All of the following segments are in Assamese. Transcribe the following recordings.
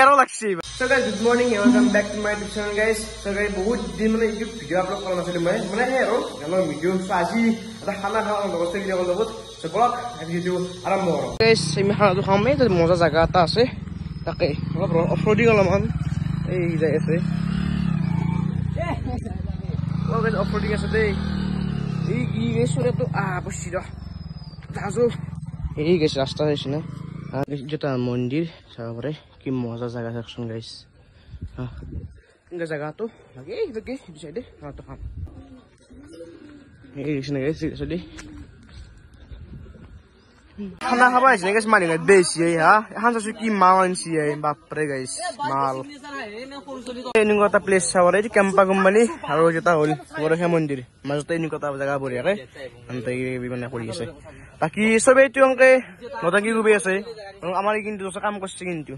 Error লাগছে। So guys, good morning and welcome back to my YouTube channel guys. So guys, বহুত দিন মানে YouTube ভিডিও আপলোড কৰা নাছিলো মই। মানে হে আৰু গানৰ ভিডিও আজি এটা খানা খাওয়া ব্যৱস্থা ভিডিও কৰিব বহুত। So ব্লগ ভিডিও আৰম্ভ কৰো। Guys, আমি খানাটো খামে তো মজা জায়গা এটা আছে। তাকে অলপ অফৰোডিং অলপমান এই যাই আছে। ও guys, অফৰোডিং আছে দেই। এই গেছৰেটো বসিৰ। তাজো এই গেছ রাস্তা আছে না। যেটা মন্দির সাগরে কি মজা জায়গা দেখুন গাইস জায়গা তো লাগে এইদিকে সাইডে তো খাম এই গেছে গাইস আসলে খানা খাবা আছে গাইস মানে বেশি এখন চাইছো কি মাল আনছি বাপরে গাইস মাল এনেকুৱা এটা প্লেস সাগৰে কেম্পা কোম্পানি আৰু যেটা হল বৰষা মন্দিৰ মাজতে এনেকুৱা এটা জায়গা বঢ়িয়াকে আনতে মানে কৰি আছে বাকি সবে টংকে মতাকি গুবি আছে আমার কিন্তু কাম করছে কিন্তু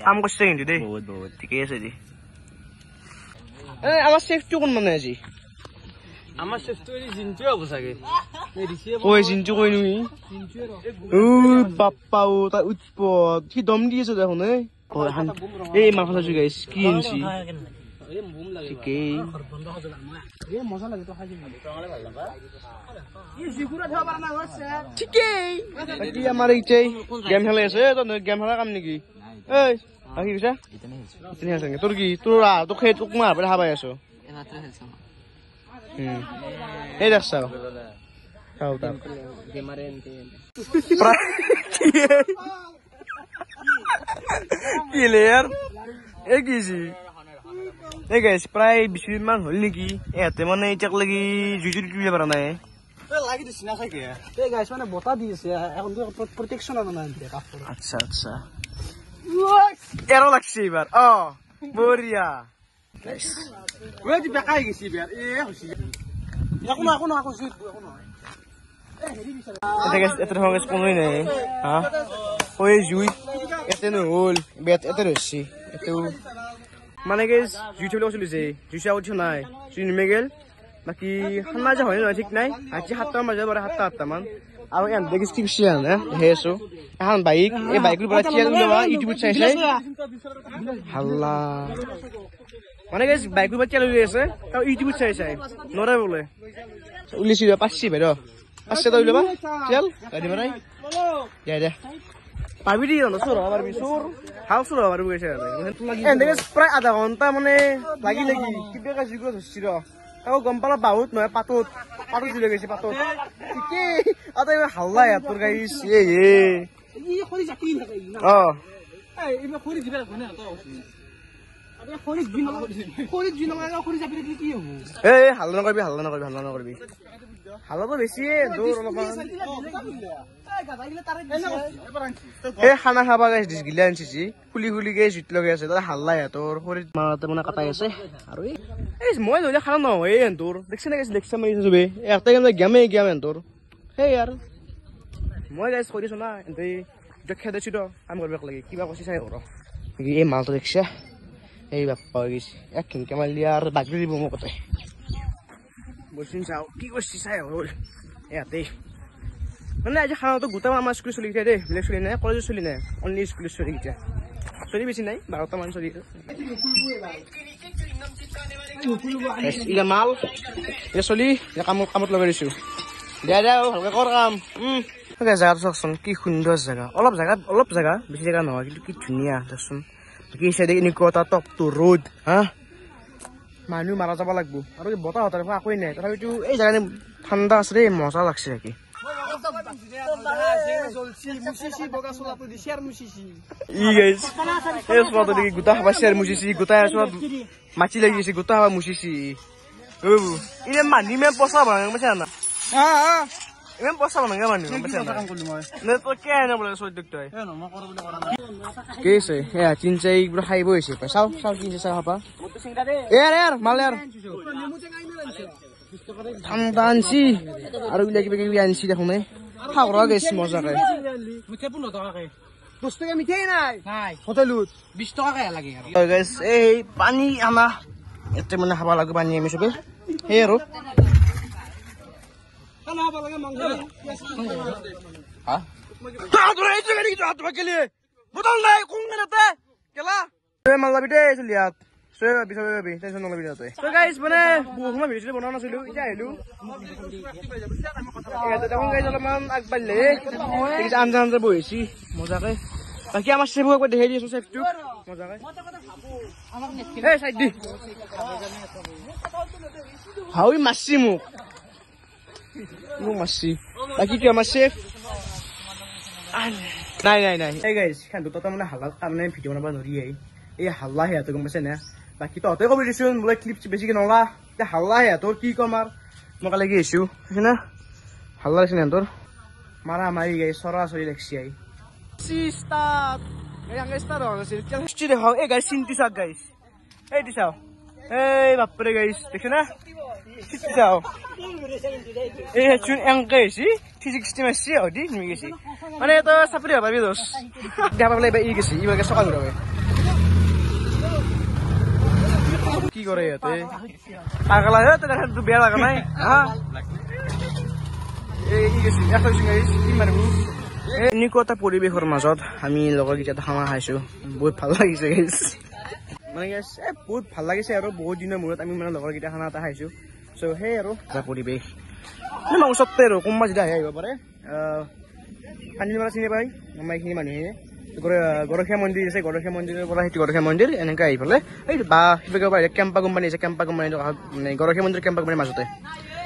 কাম করছে কিন্তু দেই বহুত বহুত ঠিকই আছে দি আমার সেফটি কোন মানে আজি আমার সেফটি জিনটো অবসাগে ওই জিনটো কই নুই ও বাপ্পা ও তা উৎপদ কি দম দিয়েছে দেখুন এই মাখা জু গাইস কি ইনছি ঠিকই মজা লাগে তো খাই ঠিকই বাকি আমার এইটাই গেম খেলে আছে তো গেম খেলা কাম নেকি এই কি কৈছা ইতনে আছে তোর কি তোর তো খেয়ে তোক মার পরে হাবাই আছো এই দেখছ চাও তা গেমারে এনতে কি লেয়ার এই কিছি এই গাইস প্রায় 20 মিনিট মান হল নেকি এতে মানে এইটাক লাগি জুজুর তুলে পারা নাই লাগি দিছ না খাইকে এই গাইস মানে বতা দিছে এখন তো প্রোটেকশন আনা নাই কাপড় আচ্ছা আচ্ছা এরো লাগছে এবার বরিয়া গাইস ওই দি বেকাই গেছি এবার হইছি এখন এটা গাইস এত হংস কোনই নাই ওই জুই এতে ন হল বেত এতে রছি এতো মানে গাইস জুইটো লও চলিছে জুইছা উঠছ নাই চুই নিমেগেল বাকি খানা যা হয় না ঠিক নাই আজি 7টা বাজে বড় 7টা মান আৰু এন দেখিস কি বিশিয়ান হেছো এখন বাইক এই বাইকৰ পৰা চিয়াল লওয়া ইউটিউব চাইছে হাল্লা মানে গাইস বাইকৰ পৰা চিয়াল লৈ আছে আৰু ইউটিউব চাইছে নৰে বলে উলিছি পাচ্ছি বেৰ পাচ্ছে তো লবা চিয়াল গাড়ি মাৰাই দে পাবি দি ন সর আবার বিসুর হাউস র আবার গেছে এন্ড গাইস প্রায় আধা ঘন্টা মানে লাগি কিবে কাজ জিগো হচ্ছিল তাও গম পালা বহুত নয় পাতত চলে গেছে পাতত ঠিকই আতা হাল্লা তোর গাইস ই খরি জাকি থাকে এবা খরি দিবা না তো আরে খরি দিন লাগা খরি যাবি কি হবো হাল্লা নকরবি হাল্লা তো বেশি দূর অলপমান খানা খাবা গাইছ ডিছ গিলা আনছি খুলি গাই জুত লগাই আছে তাত হাল্লা তোর শরীর মারাতে মানে কাটাই আছে আৰু এই মই লইলে খানা নহয় তোৰ দেখছ না গাইছ দেখছ মাৰি যাবে একটা গেম তোর সেই আর মই গাইছ কইছো না এন্তে দেখে দেছি তো কাম করবে লাগে কিবা কইছি চাই ওর এই মালটো দেখছ এই বাপ্পা গইছ এক কিনকে মারলি আর বাগলি দিব মকতে বসিন চাও কি কইছি চাই ওর এতে মানে আজি খানা তো গোটা আমার স্কুল চলি দে বেলেগ চলি নাই কলেজ চলি নাই অনলি স্কুল চলি গিয়া চলি বেশি নাই 12টা মান চলি ইলা মাল এ চলি কামত লগাই দিছো দিয়া ভালকে কৰ কাম জায়গা চাওকচোন কি সুন্দৰ জায়গা অলপ জায়গা বেছি জায়গা নহয় কিন্তু কি ধুনীয়া দেখোন কি চাইডে এনেকুৱা এটা টপ টু ৰোড মানুহ মাৰা যাব লাগব আৰু বতাহ হতাৰ একোই নাই তথাপিতো এই জায়গা ঠাণ্ডা আছে দেই মজা লাগছে কি গোটা খাবা শেয়ার মুচিছি গোটা মাছি লাগিছে গোটা খাবা মুচিছি ইনে মানুহ ইমান পচা বনাং পাইছা না ইমান পচা বনাং মানুহ কি আছে চিনচাই খাইব হৈছে চাও চিনচাই চাহ খাবা মাল ঠাণ্ডা আনছি আৰু কিবা আনছি দেখোন খাওয়া গেছি মজাকে মিঠে 15 টাকাকে 10 টাকা মিঠাই নাই হোটেলত 20 টাকা লাগে গাইস এই পানি আনা এতে মানে খাবা লাগে পানি আমি সবে হে আৰু খানা খাবা লাগে মাংস তোরা এই জায়গায় কি হাত ভাগলি বোতল নাই কোন মেলাতে কেলা তুই মাল লাবি দে চলিয়াত সে বিছাবি টেনশন নলবি দে তো গাইস মানে বহুমা ভিডিও বনাও নাছিলো ইটা আইলো এটা দেখোন গাইস অলপমান আগবাড়লে এই যে আনজা আনজা বহিছি মজাকে বাকি আমার সেবু একবার দেখাই দিছো সেফটু মজাকে এই সাইড দি হাউই মাসি মোক মাসি বাকি কি আমার সেফ নাই নাই নাই এই গাইস খান দুটো তো মানে হালাল কারণে ভিডিও বানাবা নৰি আই এই হাল্লা হে তো গম পাইছে না বাকি ততে কবি দিছুন বলে ক্লিপ বেছিকে নলা তে হাল্লা হে তোর কি কম আর মকা লাগি আইছো না হাল্লা লাগছে না তোর মারা মারি গাই সরাসরি লাগছি আই সিস্টার এই আঙ্গে স্টার হচ্ছে চলছি দেখো এই গাইস চিন্তি সাক গাইস এই দিছাও এই বাপরে গাইস দেখছ না চিন্তি যাও এই চুন এঙ্কেছি 360 মাসি অদি নিমি গেছি মানে তো সাপরি পাবি দোস দেখা পাবলে ই গেছি ইবাকে সকাল হবে কি করে এতে পাগলা হে তো দেখা বিয়া লাগা নাই হ্যাঁ এই গেছি এখন গাইস কি মারবো এনেকুৱা এটা পৰিৱেশৰ মাজত আমি লগৰকেইটা খানা খাইছো বহুত ভাল লাগিছে গাইস মানে গাইস বহুত ভাল লাগিছে আৰু বহুত দিনৰ মূৰত আমি মানে লগৰকেইটা খানা এটা খাইছো সো হে আৰু এটা পৰিৱেশ মানে ওচৰতে আৰু কোনোবা যদি আহিব পাৰে পানীমালা চিনি পাই আমাৰ এইখিনি মানুহে গৰখীয়া মন্দিৰ আছে গৰখীয়া মন্দিৰৰ পৰা সেইটো গৰখীয়া মন্দিৰ এনেকৈ আহি পেলাই এই বা কিবা পাৰে কেম্পা কোম্পানী আছে কেম্পা কোম্পানী মানে গৰখীয়া মন্দিৰ কেম্পা কোম্পানীৰ মাজতে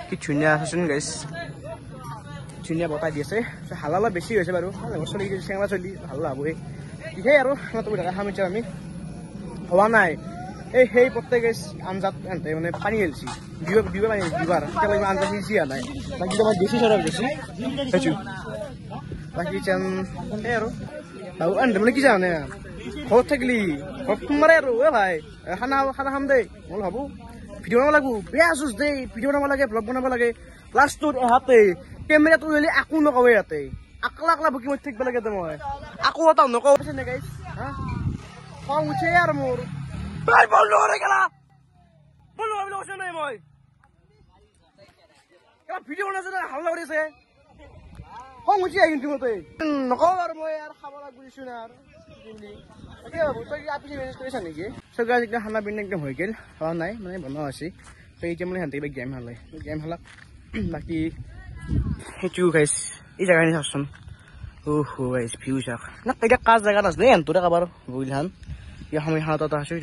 কি ধুনীয়া আছেচোন গাইস ধুনীয়া বতাহ দি আছে হাল্লা অলপ বেছি হৈছে বাৰু চলি চেঙা চলি হাল্লা হ'বই সেই আৰু খামিছা আমি হোৱা নাই এই সেই প্ৰত্যেক আঞ্জাত এনতে মানে পানী হেলছি দিব পানী দিবাৰ তেতিয়ালৈকে আঞ্জা সিজি অহা নাই বাকী আমাৰ বেছি চৰক বেছি সেইটো বাকী যেন সেই আৰু বাবু আনতে মানে কি জানে ঘৰত থাকিলি ঘৰত সোমাৰে আৰু ভাই খানা খাম দেই মই ভাবোঁ ভিডিঅ' বনাব লাগিব বেয়া চুচ দেই ভিডিঅ' বনাব লাগে ব্লগ বনাব লাগে লাষ্টটোত এহাতে কেমেৰাটো লৈ আকো নকওঁ ইয়াতে আকলা আকলা বকি মই থাকিব লাগে মই আকৌ এটা নকওঁ নে গাইছ হা খং উঠে আৰু মোৰ বন্ধ হৈ গেলা বন্ধ হৈ গৈছে নাই মই ভিডিঅ' বনাইছে হাল্লা কৰিছে খং উঠি আহি মতে নকওঁ আৰু মই আৰু খাব লাগিছো না আৰু নেকি চৰকাৰ একদম খানা পিনা একদম হৈ গ'ল হোৱা নাই মানে বনোৱা হৈছে এতিয়া মানে সিহঁতে গেম খেলায় গেম খেলাক বাকী সেইটো গাইছ এই জেগাখিনি চাওকচোন গাইছ ভিউ চাওক না এতিয়া কাজ জেগাত আছিলে এনটোৰে কাবাৰ বইলহান ইয়াৰ সময় খানা এটা আছো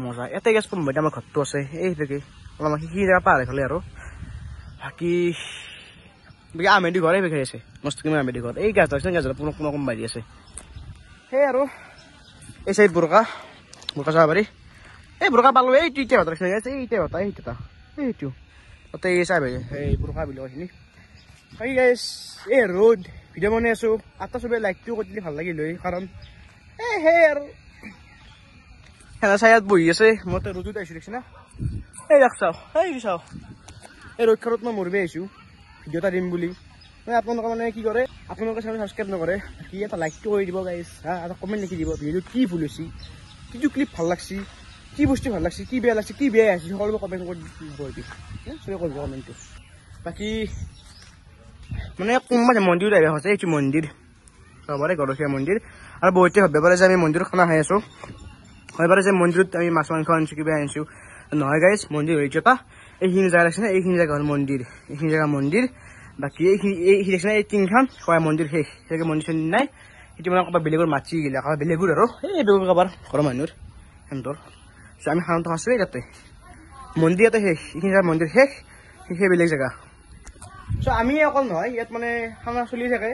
মজা ইয়াতে গেছ কম আমাৰ ঘৰটো আছে এইভাগে অলপমান সেইখিনি জেগা পাৰ এইফালে আৰু বাকী আমেদি ঘৰ এইভাগে আছে মস্ত কিমান আমেদি ঘৰ এই গাছ আছে গাছ পুনৰ কোনো কম বাঢ়ি আছে সেই আৰু এই চাইড বুৰকা যাব পাৰি এই বুৰকা পালো এইটো এতিয়া ভাত ৰাখিছে গাইছে এইটা ভাত এইটা এইটো তাতে এই চাই এই বুৰকা বিলখিনি এই গাইছ এই ৰ'দ ভিডিঅ' বনাই আছো আটা চবে লাইকটো কৰি দিলে ভাল লাগিল হয় কাৰণ সেই আৰু সেনা চাই ইয়াত বহি আছে মই তো ৰ'দত আহিছো দেখিছে না এই ৰাখ চাওঁ চাওঁ এই ৰ'দ খাৰত মই মৰিব আহিছো ভিডিঅ' এটা দিম বুলি আপোনালোকে মানে কি কৰে আপোনালোকে চেনেল ছাবস্ক্ৰাইব নকৰে কি এটা লাইকটো কৰি দিব গাইছ এটা কমেণ্ট লিখি দিব ভিডিঅ'টো কি ভুল হৈছে কিটো ক্লিপ ভাল লাগছি কি বস্তু ভাল লাগছে কি বেয়া লাগছে কি বেয়া আছে সকলোকে কমেণ্ট কৰি দিব চবে কৰিব কমেণ্টটো বাকী মানে কোনোবা মন্দিৰত আহিব হৈছে এইটো মন্দিৰ চবৰে গৰখীয়া মন্দিৰ আৰু বহুতে ভাবিব পাৰে যে আমি মন্দিৰত খানা খাই আছো হয় পাৰে যে মন্দিৰত আমি মাছ মাংস আনিছো কিবা আনিছো নহয় গাইছ মন্দিৰ হৈছে এটা এইখিনি জেগা লাগিছে না এইখিনি জেগা হ'ল মন্দিৰ এইখিনি জেগা মন্দিৰ বাকী এইখিনি দেখিছে না এই তিনিখন হয় মন্দিৰ শেষ সেনেকৈ মন্দিৰ চন্দিৰ নাই সেইটো মানে ক'ৰবাত বেলেগৰ মাটি গিলা ক'ৰবাত বেলেগৰ আৰু এই বেলেগৰ কাৰোবাৰ ঘৰৰ মানুহৰ সিহঁতৰ চ' আমি খানাটো খাইছোঁ তাতে মন্দিৰ ইয়াতে শেষ এইখিনি জেগা মন্দিৰ শেষ সেই বেলেগ জেগা চ' আমি অকল নহয় ইয়াত মানে খানা চলি থাকে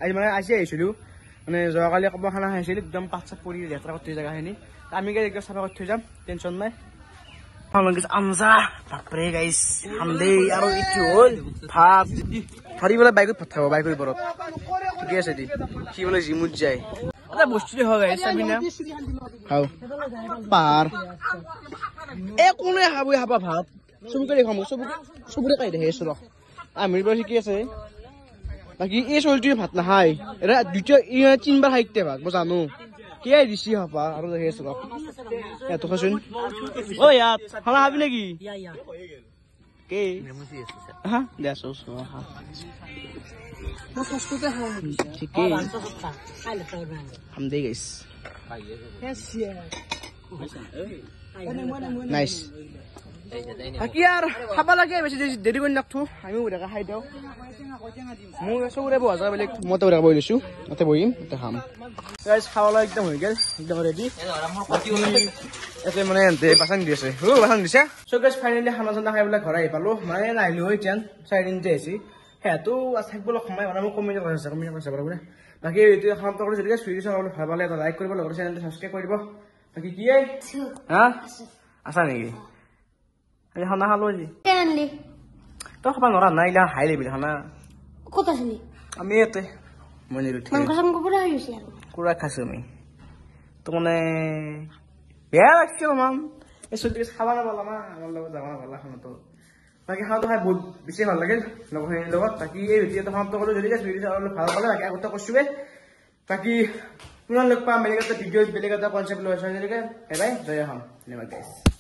আজি মানে আজি আহিছিলোঁ মানে যোৱাকালি ক'ৰবাত খানা খাইছিলোঁ একদম পাত চাত পৰি লেতেৰা কৰি থৈ জেগাখিনি আমি গাইজ একদম চাফা কৰি থৈ যাম টেনশ্যন নাই আঞ্জা বাপৰে গাইছ খাম দেই আৰু এইটো হ'ল ভাত ভাৰি বোলে বাইকত ভাত খাব বাইকৰ ওপৰত ঠিকে আছে দি সি বোলে জিমত যায় এটা বস্তু দেখা গাইছ চাবি না খাওঁ পাৰ কোনে খাবই খাবা ভাত চবকে দেখাম চবৰে কাই দেখে আছো ৰ আমিৰ পৰা শিকি আছে বাকী এই চলিটোৱে ভাত নাখায় এটা দুটা তিনিবাৰ খাইতে ভাত মই জানো কিয় দিছি হাপা আৰু দেখি আছো ৰ ইয়াতো খাচোন অ ইয়াত খানা খাবি নেকি কি হা দে আছো ঠিকেই খাম দেই গাইছ নাইচ বাকী আৰু খাব লাগে বেছি দেৰি কৰি নাথো আমিও উদাকে খাই দিওঁ মোৰ চবৰে বহা যায় বেলেগ মইতো উদাকে বহি লৈছোঁ তাতে বহিম তাতে খাম গাইছ খাবলৈ একদম হৈ গ'ল একদম ৰেডি ইয়াতে মানে বাচন দি আছে বাচন দিছে চ' গাইছ ফাইনেলি খানা চানা খাই পেলাই ঘৰ আহি পালোঁ মানে নাহিলোঁ হয় এতিয়া 4 দিনতে আহিছে সেয়াতো থাকিবলৈ সময় মানে মোক কমি কৈছে বাৰু বাকী এইটো সমাপ্ত কৰি যদি ভিডিঅ' চাবলৈ ভাল পালে এটা লাইক কৰিব লগতে চেনেলটো ছাবস্ক্ৰাইব কৰি দিব বাকী কি হা আছা নেকি আজি খানা খালো আজি তই খাব নোৱাৰা নাই এইগিলা হাই লেভেল খানা ক'ত আছিলি আমি ইয়াতে মই কুকুৰা খাইছো আমি তো মানে বেয়া লাগছে অলপমান এই চুটি খাব নাপালা না আমাৰ লগত যাব নাপালা খানাটো বাকী খানাটো খাই বহুত বেছি ভাল লাগিল লগৰখিনিৰ লগত বাকী এই ভিডিঅ'টো সমাপ্ত কৰিলোঁ যদি ভিডিঅ' চাবলৈ ভাল পালে বাকী আগতে কৈছোৱে বাকী পুনৰ লগ পাম বেলেগ এটা ভিডিঅ'ত বেলেগ এটা কনচেপ্ট লৈ আছোঁ বাই বাই জয় অসম ধন্যবাদ গাইছ